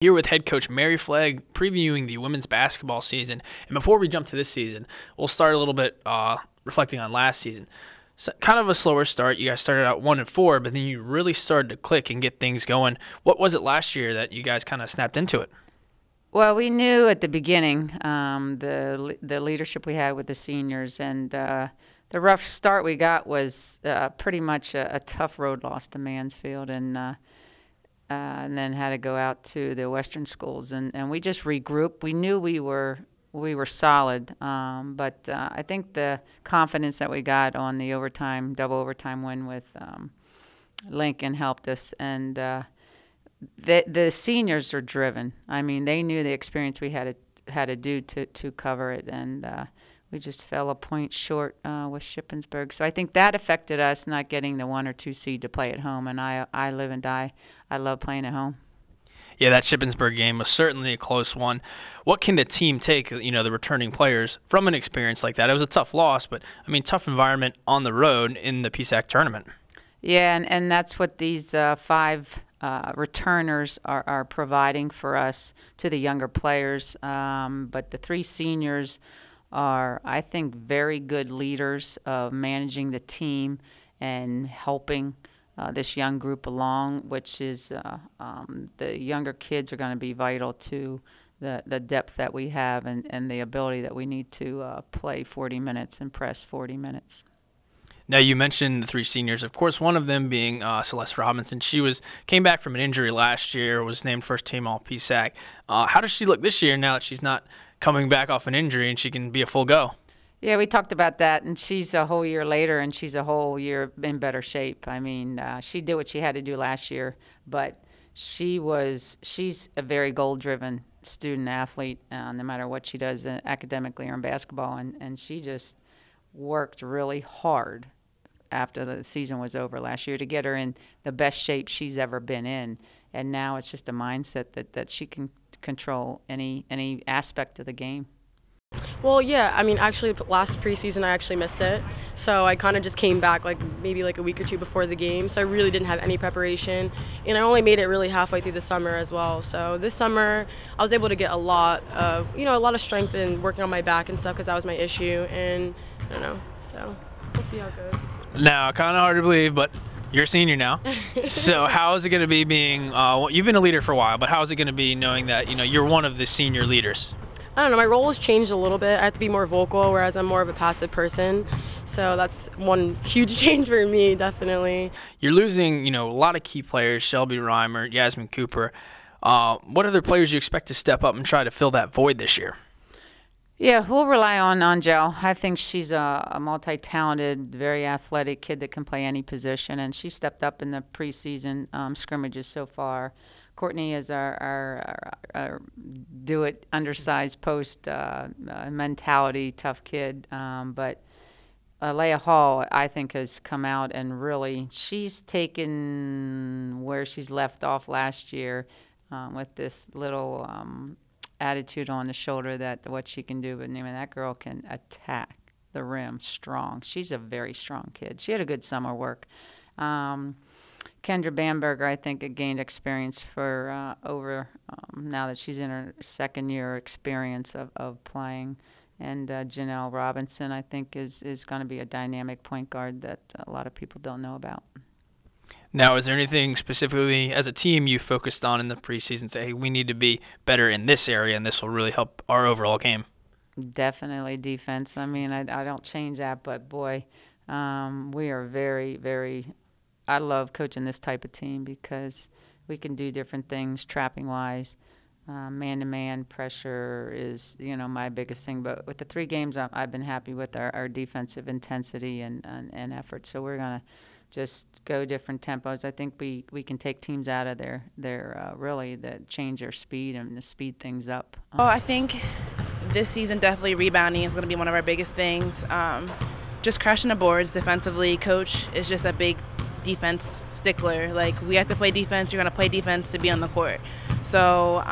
Here with head coach Mary Flagg previewing the women's basketball season. And before we jump to this season, we'll start a little bit reflecting on last season. So kind of a slower start. You guys started out 1-4, but then you really started to click and get things going. What was it last year that you guys kind of snapped into it? Well, we knew at the beginning the leadership we had with the seniors, and the rough start we got was pretty much a tough road loss to Mansfield, and then had to go out to the Western schools, and we just regrouped. We knew we were solid, but I think the confidence that we got on the double overtime win with Lincoln helped us, and the seniors are driven. I mean, they knew the experience we had to do to cover it, and we just fell a point short with Shippensburg. So I think that affected us not getting the 1 or 2 seed to play at home, and I live and die. I love playing at home. Yeah, that Shippensburg game was certainly a close one. What can the team take, the returning players, from an experience like that? It was a tough loss, but, I mean, tough environment on the road in the PSAC tournament. Yeah, and that's what these 5 returners are providing for us to the younger players. But the 3 seniors are, I think, very good leaders of managing the team and helping this young group along, which is the younger kids are going to be vital to the depth that we have and the ability that we need to play 40 minutes and press 40 minutes. Now, you mentioned the 3 seniors, of course, one of them being Celeste Robinson. She came back from an injury last year, was named first team All-PSAC. How does she look this year now that she's not coming back off an injury and she can be a full go? Yeah, we talked about that, and she's a whole year later, and she's a whole year in better shape. I mean, she did what she had to do last year, but she's a very goal-driven student-athlete, no matter what she does academically or in basketball, and she just worked really hard after the season was over last year to get her in the best shape she's ever been in, and now it's just a mindset that she can control any aspect of the game. Well, yeah, I mean, actually, last preseason I actually missed it, so I kind of just came back maybe a week or 2 before the game, so I really didn't have any preparation, and I only made it really halfway through the summer as well. So this summer I was able to get a lot of strength in working on my back and stuff because that was my issue, and I don't know, so we'll see how it goes. Now, kind of hard to believe, but you're a senior now. So how is it going to be being you've been a leader for a while, but how is it going to be knowing that you're one of the senior leaders? I don't know, my role has changed a little bit. I have to be more vocal, whereas I'm more of a passive person. So that's one huge change for me, definitely. You're losing, a lot of key players, Shelby Reimer, Yasmin Cooper. What other players do you expect to step up and try to fill that void this year? Yeah, we'll rely on Angel. I think she's a multi-talented, very athletic kid that can play any position, and she stepped up in the preseason scrimmages so far. Courtney is our do-it undersized post mentality, tough kid. But Leah Hall, I think, has come out and really, she's taken where she's left off last year with this little attitude on the shoulder that what she can do. But that girl can attack the rim strong. She's a very strong kid. She had a good summer work. Kendra Bamberger, I think, gained experience for now that she's in her 2nd year experience of playing. And Janelle Robinson, I think, is going to be a dynamic point guard that a lot of people don't know about. Now, is there anything specifically as a team you focused on in the preseason? Say, hey, we need to be better in this area, and this will really help our overall game? Definitely defense. I mean, I don't change that, but, boy, we are very, very – I love coaching this type of team because we can do different things trapping-wise. Man-to-man pressure is, my biggest thing. But with the 3 games, I've been happy with our defensive intensity and effort. So we're going to just go different tempos. I think we can take teams out of their really that change their speed and to speed things up. Well, I think this season definitely rebounding is going to be one of our biggest things. Just crashing the boards defensively. Coach is just a big defense stickler. We have to play defense. You're going to play defense to be on the court. So,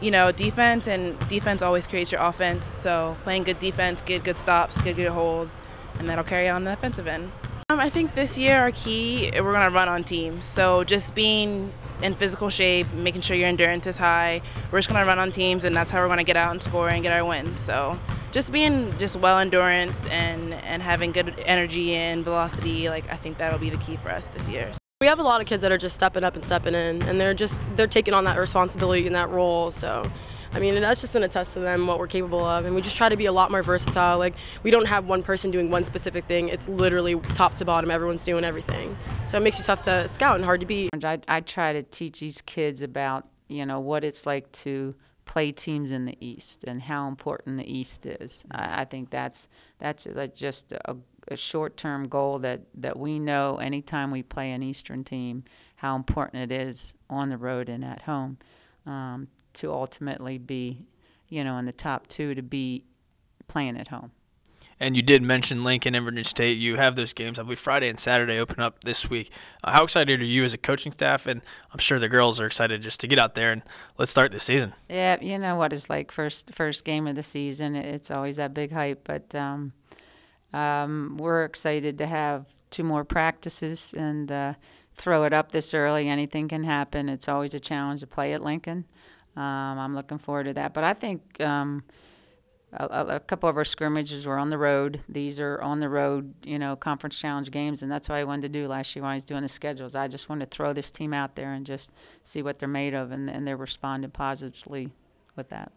defense always creates your offense. So playing good defense, get good stops, get good holds, and that'll carry on the offensive end. I think this year our key, we're going to run on teams. So just being in physical shape, making sure your endurance is high. We're just going to run on teams, and that's how we're going to get out and score and get our wins. So just being just well endurance and having good energy and velocity, like I think that'll be the key for us this year. We have a lot of kids that are just stepping up and stepping in, and they're taking on that responsibility and that role. So I mean, that's just going to test to them what we're capable of, and we just try to be a lot more versatile. Like, we don't have one person doing one specific thing. It's literally top to bottom, everyone's doing everything. So it makes you tough to scout and hard to beat. I try to teach these kids about, you know, what it's like to play teams in the East and how important the East is. I think that's just a short-term goal that we know anytime we play an Eastern team, how important it is on the road and at home. To ultimately be, you know, in the top two to be playing at home. And you did mention Lincoln and Virginia State. You have those games, I believe Friday and Saturday open up this week. How excited are you as a coaching staff? And I'm sure the girls are excited just to get out there and let's start this season. Yeah, you know what it's like, first game of the season. It's always that big hype, but we're excited to have 2 more practices and throw it up this early. Anything can happen. It's always a challenge to play at Lincoln. I'm looking forward to that. But I think a couple of our scrimmages were on the road. These are on the road, you know, conference challenge games, and that's what I wanted to do last year when I was doing the schedules. I just wanted to throw this team out there and just see what they're made of, and they're responding positively with that.